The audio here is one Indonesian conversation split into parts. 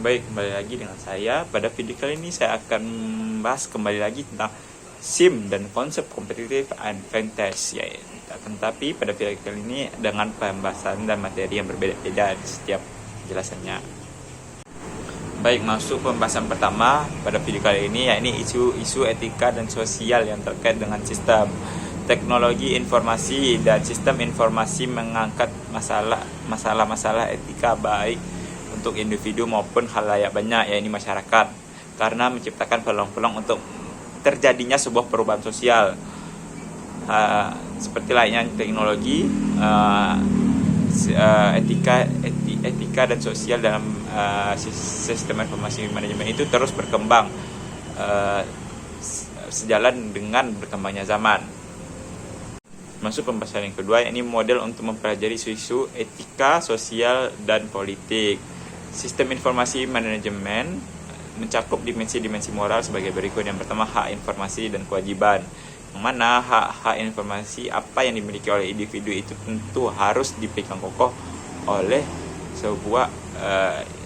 Baik, kembali lagi dengan saya. Pada video kali ini saya akan membahas kembali lagi tentang SIM dan konsep competitive advantage ya. Tetapi pada video kali ini dengan pembahasan dan materi yang berbeda-beda di setiap penjelasannya. Baik, masuk pembahasan pertama pada video kali ini, yakni isu etika dan sosial yang terkait dengan sistem teknologi informasi dan sistem informasi mengangkat masalah etika baik untuk individu maupun khalayak banyak, yaitu masyarakat, karena menciptakan peluang-peluang untuk terjadinya sebuah perubahan sosial seperti lainnya teknologi, etika dan sosial dalam sistem informasi manajemen itu terus berkembang sejalan dengan berkembangnya zaman. Masuk pembahasan yang kedua, yakni model untuk mempelajari isu etika, sosial, dan politik. Sistem informasi manajemen mencakup dimensi-dimensi moral sebagai berikut. Yang pertama, hak informasi dan kewajiban. Yang mana hak informasi apa yang dimiliki oleh individu itu tentu harus dipegang kokoh oleh sebuah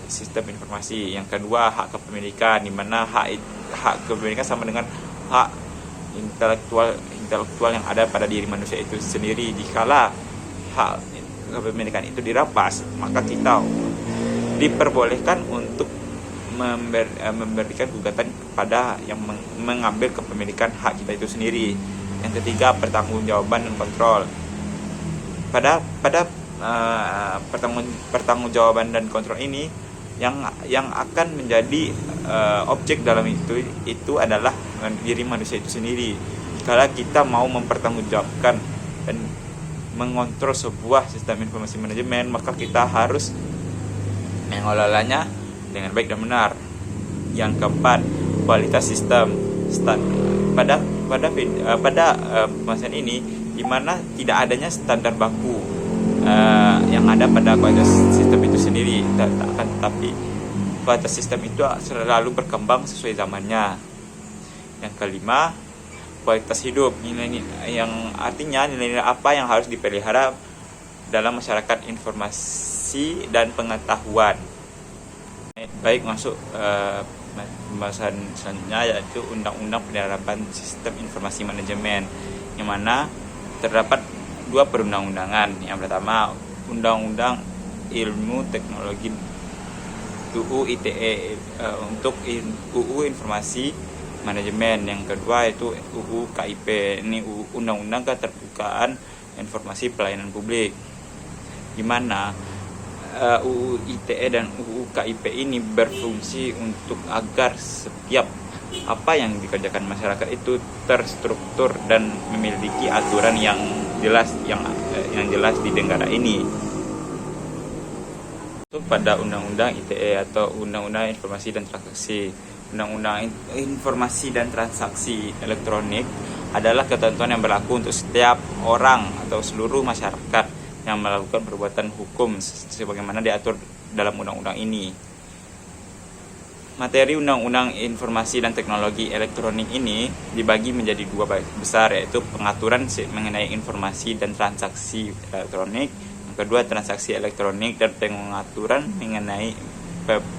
sistem informasi. Yang kedua, hak kepemilikan, di mana hak kepemilikan sama dengan hak intelektual yang ada pada diri manusia itu sendiri. Dikala hak kepemilikan itu dirampas, maka kita diperbolehkan untuk memberikan gugatan kepada yang mengambil kepemilikan hak kita itu sendiri. Yang ketiga, pertanggungjawaban dan kontrol. Pada pertanggungjawaban dan kontrol ini yang akan menjadi objek dalam itu adalah diri manusia itu sendiri. Kalau kita mau mempertanggungjawabkan dan mengontrol sebuah sistem informasi manajemen, maka kita harus mengelolanya dengan baik dan benar. Yang keempat, kualitas sistem. Pada pembahasan ini, di mana tidak adanya standar baku yang ada pada kualitas sistem itu sendiri, tetapi kualitas sistem itu selalu berkembang sesuai zamannya. Yang kelima, kualitas hidup, yang artinya nilai-nilai apa yang harus dipelihara dalam masyarakat informasi dan pengetahuan. Baik, masuk pembahasan selanjutnya, yaitu Undang-Undang Penerapan Sistem Informasi Manajemen, yang mana terdapat dua perundang-undangan. Yang pertama, Undang-Undang Ilmu Teknologi UU ITE untuk UU Informasi Manajemen. Yang kedua itu UU KIP, ini Undang-Undang Keterbukaan Informasi Pelayanan Publik, di mana UU ITE dan UU KIP ini berfungsi untuk agar setiap apa yang dikerjakan masyarakat itu terstruktur dan memiliki aturan yang jelas di negara ini. Pada Undang-Undang ITE atau Undang-Undang Informasi dan Transaksi. Undang-Undang Informasi dan Transaksi Elektronik adalah ketentuan yang berlaku untuk setiap orang atau seluruh masyarakat yang melakukan perbuatan hukum sebagaimana diatur dalam undang-undang ini. Materi Undang-Undang Informasi dan Teknologi Elektronik ini dibagi menjadi dua besar, yaitu pengaturan mengenai informasi dan transaksi elektronik, yang kedua transaksi elektronik, dan pengaturan mengenai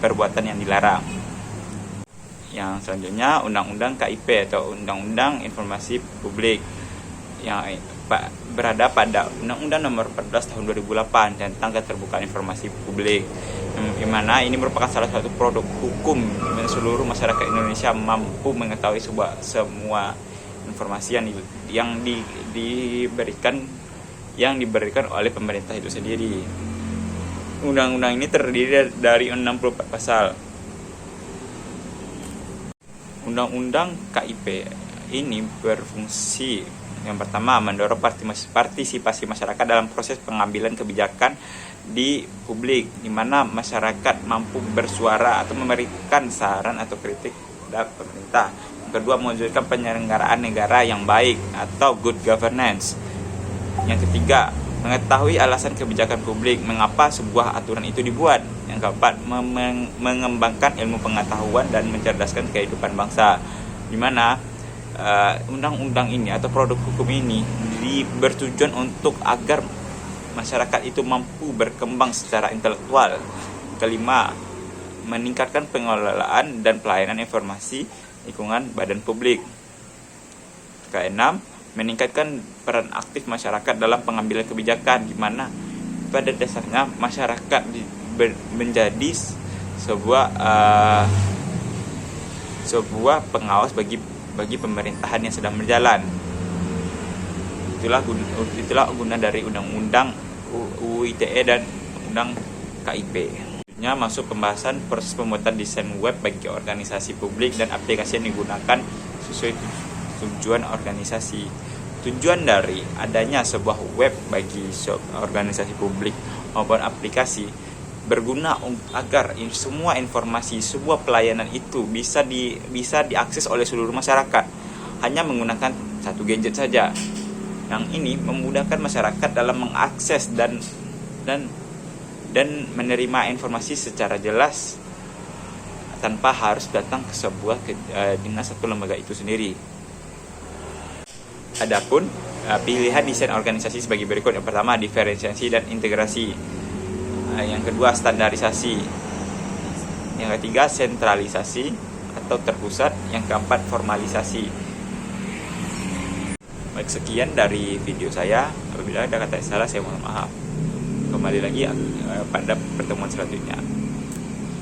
perbuatan yang dilarang. Yang selanjutnya, Undang-Undang KIP atau Undang-Undang Informasi Publik, yang berada pada Undang-Undang Nomor 14 Tahun 2008 tentang keterbukaan informasi publik, yang mana ini merupakan salah satu produk hukum dan seluruh masyarakat Indonesia mampu mengetahui semua informasi yang diberikan oleh pemerintah itu sendiri. Undang-undang ini terdiri dari 64 pasal. Undang-Undang KIP ini berfungsi, yang pertama, mendorong partisipasi masyarakat dalam proses pengambilan kebijakan di publik, di mana masyarakat mampu bersuara atau memberikan saran atau kritik terhadap pemerintah. Yang kedua, mewujudkan penyelenggaraan negara yang baik atau good governance. Yang ketiga, mengetahui alasan kebijakan publik, mengapa sebuah aturan itu dibuat. Yang keempat, mengembangkan ilmu pengetahuan dan mencerdaskan kehidupan bangsa, di mana undang-undang ini atau produk hukum ini bertujuan untuk agar masyarakat itu mampu berkembang secara intelektual. Kelima, meningkatkan pengelolaan dan pelayanan informasi lingkungan badan publik. Keenam, meningkatkan peran aktif masyarakat dalam pengambilan kebijakan, di mana pada dasarnya masyarakat menjadi sebuah pengawas bagi pemerintahan yang sedang berjalan. Itulah guna dari Undang-Undang UU ITE dan Undang KIP. Selanjutnya masuk pembahasan proses pembuatan desain web bagi organisasi publik dan aplikasi yang digunakan sesuai tujuan organisasi. Tujuan dari adanya sebuah web bagi organisasi publik maupun aplikasi berguna agar semua informasi, sebuah pelayanan itu bisa diakses oleh seluruh masyarakat hanya menggunakan satu gadget saja. Yang ini memudahkan masyarakat dalam mengakses dan menerima informasi secara jelas tanpa harus datang ke sebuah dinas atau lembaga itu sendiri. Adapun pilihan desain organisasi sebagai berikut. Yang pertama, diferensiasi dan integrasi. Yang kedua, standarisasi. Yang ketiga, sentralisasi atau terpusat. Yang keempat, formalisasi. Baik, sekian dari video saya. Apabila ada kata yang salah, saya mohon maaf. Kembali lagi pada pertemuan selanjutnya.